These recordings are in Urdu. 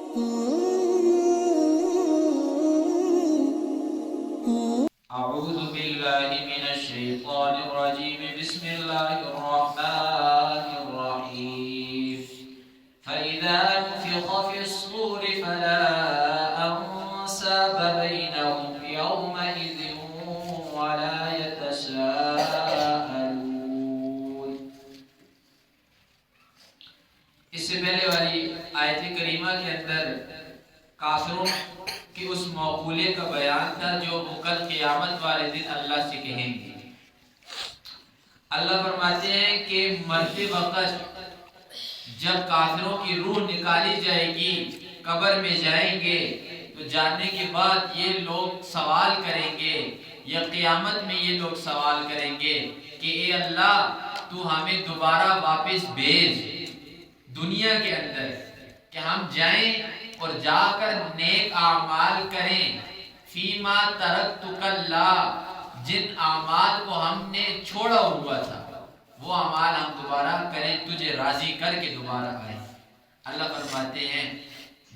أعوذ بالله من الشيطان الرجيم بسم الله الرحمن الرحيم فإذا نفخ في الصور فلا أنساب بينهم يومئذ ولا يتساءلون۔ اس سے پہلے والی آیت کریمہ کے اندر کافروں کہ اس مقولے کا بیان تھا جو وہ کل قیامت والے دن اللہ سے کہیں گے۔ اللہ فرماتے ہیں کہ مرتے وقت جب کافروں کی روح نکالی جائے گی، قبر میں جائیں گے، تو جانے کے بعد یہ لوگ سوال کریں گے، یا قیامت میں یہ لوگ سوال کریں گے کہ اے اللہ تو ہمیں دوبارہ واپس بھیج دنیا کے اندر کہ ہم جائیں اور جا کر نیک اعمال کریں، فیما ترکتک اللہ، جن اعمال کو ہم نے چھوڑا ہوا تھا وہ اعمال ہم دوبارہ کریں، تجھے راضی کر کے دوبارہ آئیں۔ اللہ فرماتے ہیں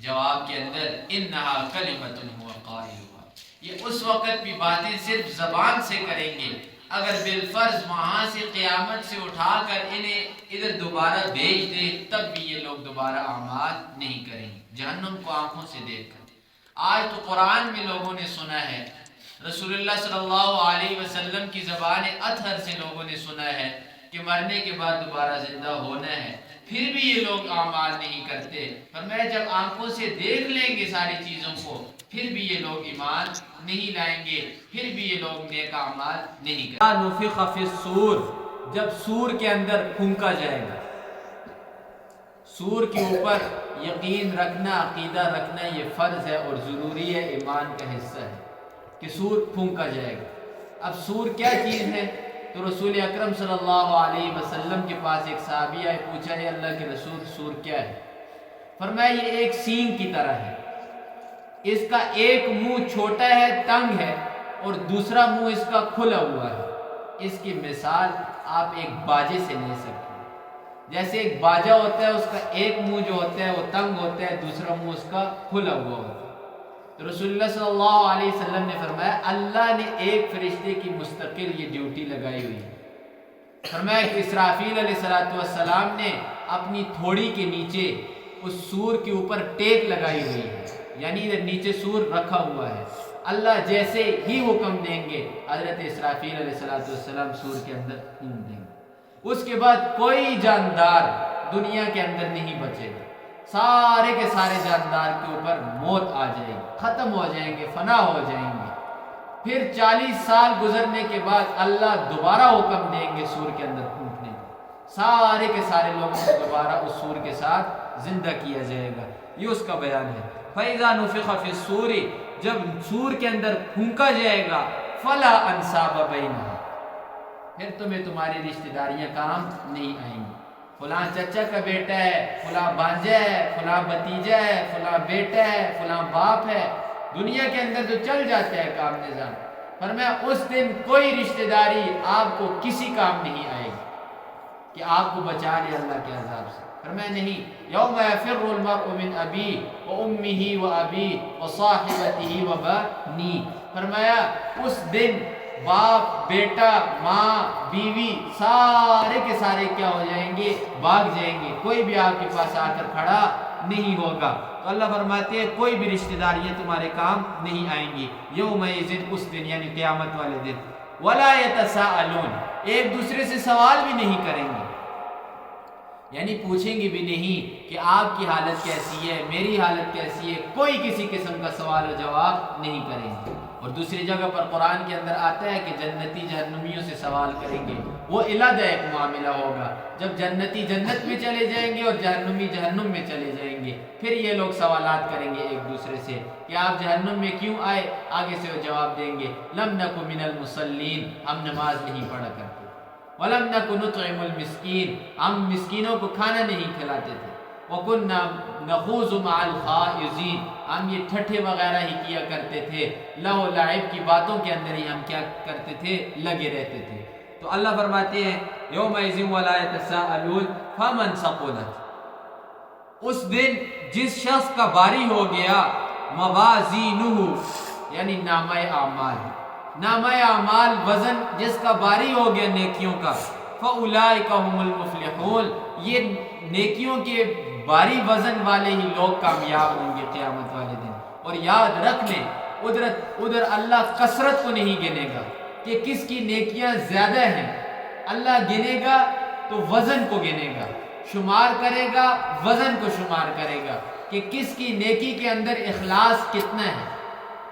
جواب کے اندر انہا کلمۃ هو قائلها، یہ اس وقت بھی باتیں صرف زبان سے کریں گے، اگر بالفرض وہاں سے قیامت سے اٹھا کر انہیں ادھر دوبارہ بھیج دے تب بھی یہ لوگ دوبارہ اعمال نہیں کریں گے، جہنم کو آنکھوں سے دیکھ کر۔ آج تو قرآن میں لوگوں نے سنا ہے، رسول اللہ صلی اللہ علیہ وسلم کی زبان اطہر سے لوگوں نے سنا ہے کہ مرنے کے بعد دوبارہ زندہ ہونا ہے، پھر بھی یہ لوگ اعمال نہیں کرتے۔ فرمایا جب آنکھوں سے دیکھ لیں گے ساری چیزوں کو پھر بھی یہ لوگ ایمان نہیں لائیں گے، پھر بھی یہ لوگ نیک اعمال نہیں کریں گے۔ نفخ فی الصور، جب سور کے اندر پھونکا جائے گا، سور کے اوپر یقین رکھنا، عقیدہ رکھنا یہ فرض ہے اور ضروری ہے، ایمان کا حصہ ہے کہ سور پھونکا جائے گا۔ اب سور کیا چیز ہے؟ تو رسول اکرم صلی اللہ علیہ وسلم کے پاس ایک صحابی آئے، پوچھا ہے اللہ کے رسول سور کیا ہے؟ فرمایا یہ ایک سینگ کی طرح ہے، اس کا ایک منہ چھوٹا ہے، تنگ ہے، اور دوسرا منہ اس کا کھلا ہوا ہے۔ اس کی مثال آپ ایک باجے سے لے سکتے ہیں، جیسے ایک باجا ہوتا ہے اس کا ایک منہ جو ہوتا ہے وہ تنگ ہوتا ہے، دوسرا منہ اس کا کھلا ہوا ہوتا ہے۔ تو رسول اللہ صلی اللہ علیہ وسلم نے فرمایا اللہ نے ایک فرشتے کی مستقل یہ ڈیوٹی لگائی ہوئی ہے۔ فرمایا کہ اسرافیل علیہ السلام نے اپنی تھوڑی کے نیچے اس سور کے اوپر ٹیک لگائی ہوئی ہے، یعنی ادھر نیچے سور رکھا ہوا ہے، اللہ جیسے ہی حکم دیں گے حضرت اسرافیل علیہ السلام سور کے اندر پھونک دیں گے۔ اس کے بعد کوئی جاندار دنیا کے اندر نہیں بچے گا، سارے کے سارے جاندار کے اوپر موت آ جائے گی، ختم ہو جائیں گے، فنا ہو جائیں گے۔ پھر 40 سال گزرنے کے بعد اللہ دوبارہ حکم دیں گے سور کے اندر پھونکنے کا، سارے کے سارے لوگوں کو دوبارہ اس سور کے ساتھ زندہ کیا جائے گا۔ یہ اس کا بیان ہے۔ فَإِذَا نُفِخَ فِي الصُّورِ، جب سور کے اندر پھونکا جائے گا، فَلَا أَنْسَابَ بَيْنَهُمْ، پھر تمہیں تمہاری رشتہ داریاں کام نہیں آئیں گی، فلاں چچا کا بیٹا ہے، فلاں بانجا ہے، فلاں بھتیجا ہے، فلاں بیٹا ہے، فلاں باپ ہے، دنیا کے اندر تو چل جاتا ہے کام نظام۔ فرمایا اس دن کوئی رشتہ داری آپ کو کسی کام نہیں آئے گی کہ آپ کو بچا لے اللہ کے عذاب سے۔ فرمایا نہیں، یوم یفر المرء من ابیہ وامہ وابیہ وصاحبتہ وبنیہ، فرمایا اس دن باپ، بیٹا، ماں، بیوی سارے کے سارے کیا ہو جائیں گے؟ بھاگ جائیں گے، کوئی بھی آپ کے پاس آ کر کھڑا نہیں ہوگا۔ تو اللہ فرماتے ہیں کوئی بھی رشتہ داریاں تمہارے کام نہیں آئیں گی، یومئذ اس دن یعنی قیامت والے دن، ولا یتساءلون، ایک دوسرے سے سوال بھی نہیں کریں گے، یعنی پوچھیں گے بھی نہیں کہ آپ کی حالت کیسی ہے، میری حالت کیسی ہے، کوئی کسی قسم کا سوال و جواب نہیں کریں گے۔ اور دوسری جگہ پر قرآن کے اندر آتا ہے کہ جنتی جہنمیوں سے سوال کریں گے، وہ علیحدہ ایک معاملہ ہوگا، جب جنتی جنت میں چلے جائیں گے اور جہنمی جہنم میں چلے جائیں گے، پھر یہ لوگ سوالات کریں گے ایک دوسرے سے کہ آپ جہنم میں کیوں آئے؟ آگے سے وہ جواب دیں گے لم نک من المصلین، ہم نماز نہیں پڑھا کرتے، وَلَمْ نَكُ نُطْعِمُ الْمِسْكِينَ، ہم مسکینوں کو کھانا نہیں کھلاتے تھے، وَكُنَّا نَخُوضُ مَعَ الْخَائِضِينَ، ہم یہ ٹھٹھے وغیرہ ہی کیا کرتے تھے، لہو لعب کی باتوں کے اندر ہی ہم کیا کرتے تھے؟ لگے رہتے تھے۔ تو اللہ فرماتے ہیں یومئذ وَلَا يَتَسَاءَلُونَ فَمَنْ ثَقُلَتْ، اس دن جس شخص کا باری ہو گیا موازینہ یعنی نامہ اعمال، نامہ اعمال وزن جس کا باری ہو گیا نیکیوں کا، فاولئک هم المفلحون، یہ نیکیوں کے باری وزن والے ہی لوگ کامیاب ہوں گے قیامت والے دن۔ اور یاد رکھ لیں ادھر اللہ کثرت کو نہیں گنے گا کہ کس کی نیکیاں زیادہ ہیں، اللہ گنے گا تو وزن کو گنے گا، شمار کرے گا وزن کو شمار کرے گا کہ کس کی نیکی کے اندر اخلاص کتنا ہے،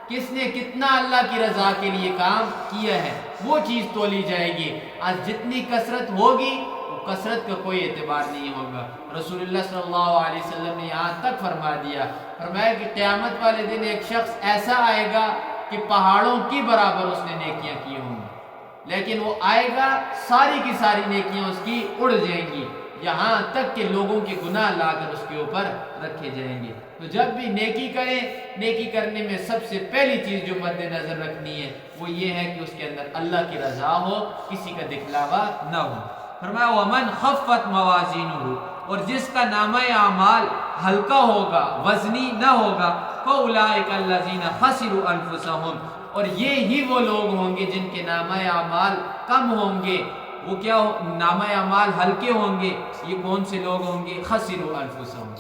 کس نے کتنا اللہ کی رضا کے لیے کام کیا ہے، وہ چیز تولی جائے گی۔ آج جتنی کثرت ہوگی وہ کثرت کا کوئی اعتبار نہیں ہوگا۔ رسول اللہ صلی اللہ علیہ وسلم نے یہاں تک فرما دیا، فرمایا کہ قیامت والے دن ایک شخص ایسا آئے گا کہ پہاڑوں کی برابر اس نے نیکیاں کی ہوں گی، لیکن وہ آئے گا ساری کی ساری نیکیاں اس کی اڑ جائیں گی، یہاں تک کہ لوگوں کے گناہ لا کر اس کے اوپر رکھے جائیں گے۔ تو جب بھی نیکی کریں، نیکی کرنے میں سب سے پہلی چیز جو مد نظر رکھنی ہے وہ یہ ہے کہ اس کے اندر اللہ کی رضا ہو، کسی کا دکھلاوا نہ ہو۔ فرمایا ومن خفت موازینہ، اور جس کا نامہ اعمال ہلکا ہوگا، وزنی نہ ہوگا، فاولئک الذین خسروا انفسهم، اور یہ ہی وہ لوگ ہوں گے جن کے نامہ اعمال کم ہوں گے۔ وہ کیا نامہ اعمال ہلکے ہوں گے؟ یہ کون سے لوگ ہوں گے؟ خسروا انفسهم،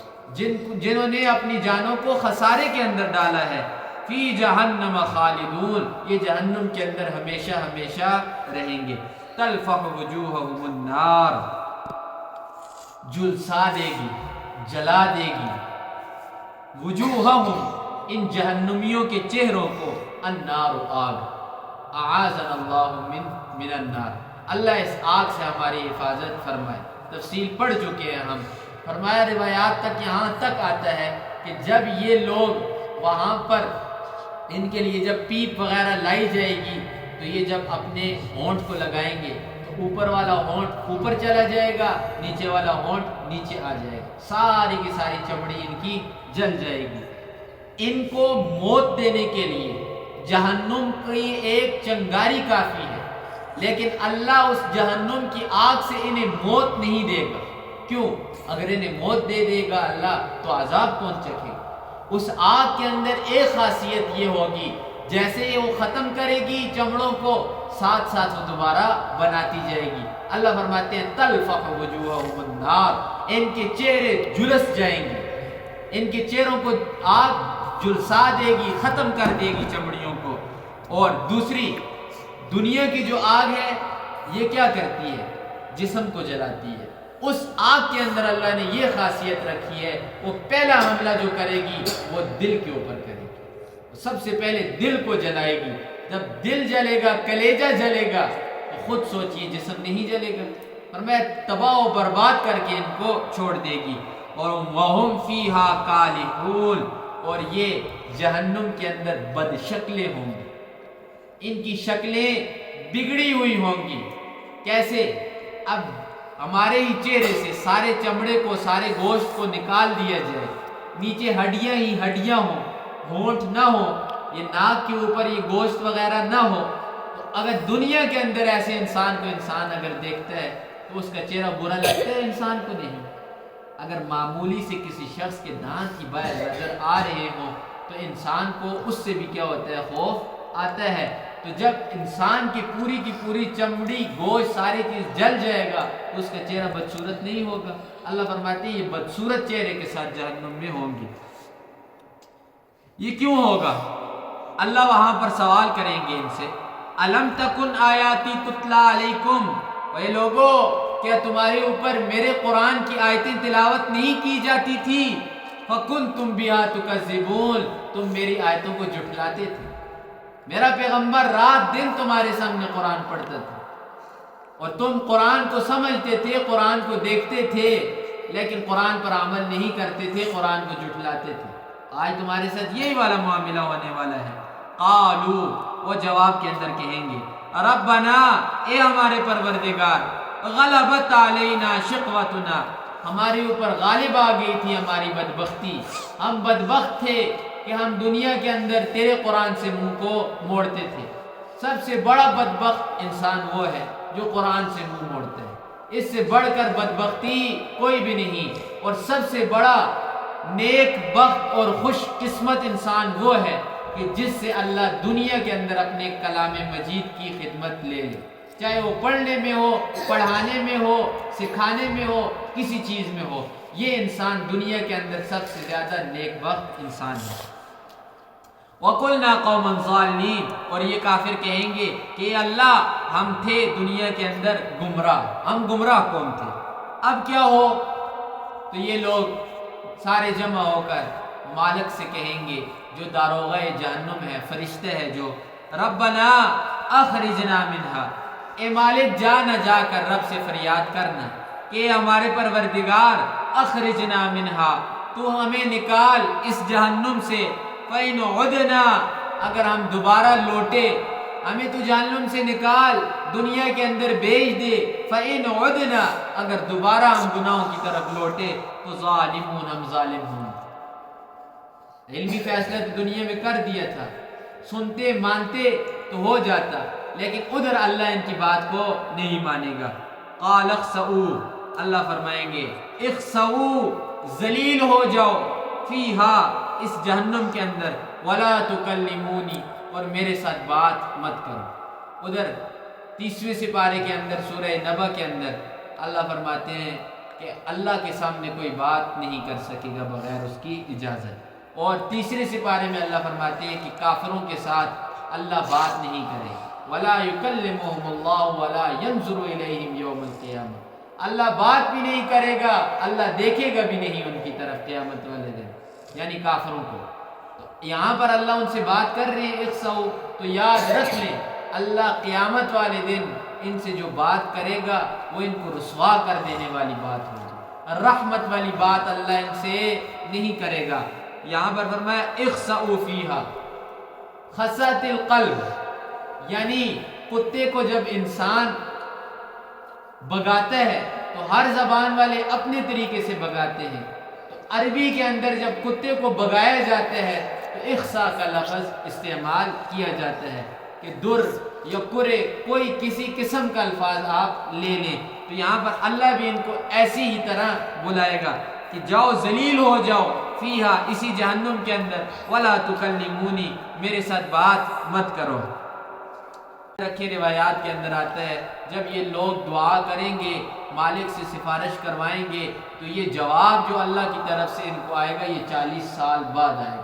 جنہوں نے اپنی جانوں کو خسارے کے اندر ڈالا ہے۔ فی جہنم خالدون، یہ جہنم کے اندر ہمیشہ ہمیشہ رہیں گے۔ تلفح وجوہہم النار، جلسا دے گی، جلا دے گی، وجوہہم ان جہنمیوں کے چہروں کو، النار آگ، اعاذنا اللہ من النار، اللہ اس آگ سے ہماری حفاظت فرمائے۔ تفصیل پڑھ چکے ہیں ہم، فرمایا روایات تک یہاں تک آتا ہے کہ جب یہ لوگ وہاں پر ان کے لیے جب پیپ وغیرہ لائی جائے گی تو یہ جب اپنے ہونٹ کو لگائیں گے تو اوپر والا ہونٹ اوپر چلا جائے گا، نیچے والا ہونٹ نیچے آ جائے گا، ساری کی ساری چمڑی ان کی جل جائے گی۔ ان کو موت دینے کے لیے جہنم کی ایک چنگاری کافی ہے، لیکن اللہ اس جہنم کی آگ سے انہیں موت نہیں دے گا۔ کیوں؟ اگر انہیں موت دے دے گا اللہ تو عذاب کون چکھے گا؟ اس آگ کے اندر ایک خاصیت یہ ہوگی، جیسے وہ ختم کرے گی چمڑوں کو، ساتھ ساتھ وہ دوبارہ بناتی جائے گی۔ اللہ فرماتے ہیں تلفح وجوہہم النار، ان کے چہرے جھلس جائیں گے، ان کے چہروں کو آگ جلسا دے گی، ختم کر دے گی چمڑیوں کو۔ اور دوسری دنیا کی جو آگ ہے یہ کیا کرتی ہے؟ جسم کو جلاتی ہے۔ اس آگ کے اندر اللہ نے یہ خاصیت رکھی ہے، وہ پہلا حملہ جو کرے گی وہ دل کے اوپر کرے گی، سب سے پہلے دل کو جلائے گی۔ جب دل جلے گا، کلیجہ جلے گا، تو خود سوچئے جسم نہیں جلے گا، اور میں تباہ و برباد کر کے ان کو چھوڑ دے گی۔ اور وَهُمْ فِيهَا كَالِحُونَ، اور یہ جہنم کے اندر بد شکلیں ہوں گی، ان کی شکلیں بگڑی ہوئی ہوں گی۔ کیسے؟ اب ہمارے ہی چہرے سے سارے چمڑے کو، سارے گوشت کو نکال دیا جائے، نیچے ہڈیاں ہی ہڈیاں ہوں، ہونٹ نہ ہو، یہ ناک کے اوپر یہ گوشت وغیرہ نہ ہو، تو اگر دنیا کے اندر ایسے انسان کو انسان اگر دیکھتا ہے تو اس کا چہرہ برا لگتا ہے؟ انسان کو نہیں۔ اگر معمولی سے کسی شخص کے دانت کی باہر نظر آ رہے ہوں تو انسان کو اس سے بھی کیا ہوتا ہے؟ خوف آتا ہے۔ تو جب انسان کی پوری چمڑی، گوشت، ساری چیز جل جائے گا تو اس کا چہرہ بدصورت نہیں ہوگا۔ اللہ فرماتے ہیں یہ بدصورت چہرے کے ساتھ جہنم میں ہوں گی۔ یہ کیوں ہوگا؟ اللہ وہاں پر سوال کریں گے ان سے، الم تکن آیاتی تتلا علیکم، اے لوگو کیا تمہارے اوپر میرے قرآن کی آیتیں تلاوت نہیں کی جاتی تھی؟ فکنتم بہا تکذبون، تم میری آیتوں کو جھٹلاتے تھے۔ میرا پیغمبر رات دن تمہارے سامنے قرآن پڑھتا تھا اور تم قرآن کو سمجھتے تھے، قرآن کو دیکھتے تھے، لیکن قرآن پر عمل نہیں کرتے تھے، قرآن کو جھٹلاتے تھے۔ آج تمہارے ساتھ یہی والا معاملہ ہونے والا ہے۔ قالو، وہ جواب کے اندر کہیں گے، ربنا، اے ہمارے پروردگار، غلبت علینا شقوتنا، ہمارے اوپر غالب آ گئی تھی ہماری بدبختی، ہم بدبخت تھے کہ ہم دنیا کے اندر تیرے قرآن سے منہ کو موڑتے تھے۔ سب سے بڑا بدبخت انسان وہ ہے جو قرآن سے منہ موڑتا ہے، اس سے بڑھ کر بدبختی کوئی بھی نہیں۔ اور سب سے بڑا نیک بخت اور خوش قسمت انسان وہ ہے کہ جس سے اللہ دنیا کے اندر اپنے کلام مجید کی خدمت لے لے، چاہے وہ پڑھنے میں ہو، پڑھانے میں ہو، سکھانے میں ہو، کسی چیز میں ہو، یہ انسان دنیا کے اندر سب سے زیادہ نیک بخت انسان ہے۔ وَقُلْنَا قَوْمًا ظَالِمِينَ، اور یہ کافر کہیں گے کہ اللہ ہم تھے دنیا کے اندر گمراہ، ہم گمراہ قوم تھے، اب کیا ہو؟ تو یہ لوگ سارے جمع ہو کر مالک سے کہیں گے، جو داروغہ جہنم ہے، فرشتے ہے جو، ربنا اخرجنا منہا، اے مالک جا نہ جا کر رب سے فریاد کرنا کہ ہمارے پروردگار اخرجنا منہا، تو ہمیں نکال اس جہنم سے، فَإِنْ عُدْنَا، اگر ہم دوبارہ لوٹے، ہمیں تو جہنم سے نکال، دنیا کے اندر بھیج دے، فَإِنْ عُدْنَا، اگر دوبارہ ہم گناہوں کی طرف لوٹے تو ظالمون، ہم ظالم ہوں۔ علمی فیصلہ تو دنیا میں کر دیا تھا، سنتے مانتے تو ہو جاتا، لیکن ادھر اللہ ان کی بات کو نہیں مانے گا۔ قال اخسؤوا، اللہ فرمائیں گے اخسؤوا، ذلیل ہو جاؤ، فیہا، اس جہنم کے اندر، ولا تکلمونی، اور میرے ساتھ بات مت کرو۔ ادھر 30ویں سپارے کے اندر سورہ نبا کے اندر اللہ فرماتے ہیں کہ اللہ کے سامنے کوئی بات نہیں کر سکے گا بغیر اس کی اجازت، اور تیسرے سپارے میں اللہ فرماتے ہیں کہ کافروں کے ساتھ اللہ بات نہیں کرے، ولا یکلمہم اللہ ولا ینظر الیہم یوم القیامہ، اللہ بات بھی نہیں کرے گا، اللہ دیکھے گا بھی نہیں ان کی طرف قیامت والے دن، یعنی کافروں کو۔ تو یہاں پر اللہ ان سے بات کر رہے ہیں اخسؤ، تو یاد رکھ لیں اللہ قیامت والے دن ان سے جو بات کرے گا وہ ان کو رسوا کر دینے والی بات ہوگی، رحمت والی بات اللہ ان سے نہیں کرے گا۔ یہاں پر فرمایا اخسؤ فیہا، خسات القلب، یعنی کتے کو جب انسان بگاتا ہے تو ہر زبان والے اپنے طریقے سے بگاتے ہیں، تو عربی کے اندر جب کتے کو بگایا جاتا ہے تو اخسا کا لفظ استعمال کیا جاتا ہے کہ در یا کرے، کوئی کسی قسم کا الفاظ آپ لے لیں، تو یہاں پر اللہ بھی ان کو ایسی ہی طرح بلائے گا کہ جاؤ ذلیل ہو جاؤ، فیہا، اسی جہنم کے اندر، ولا تکلمونی، میرے ساتھ بات مت کرو۔ رکھے روایات کے اندر آتا ہے جب یہ لوگ دعا کریں گے، مالک سے سفارش کروائیں گے، تو یہ جواب جو اللہ کی طرف سے ان کو آئے گا یہ 40 سال بعد آئے گا۔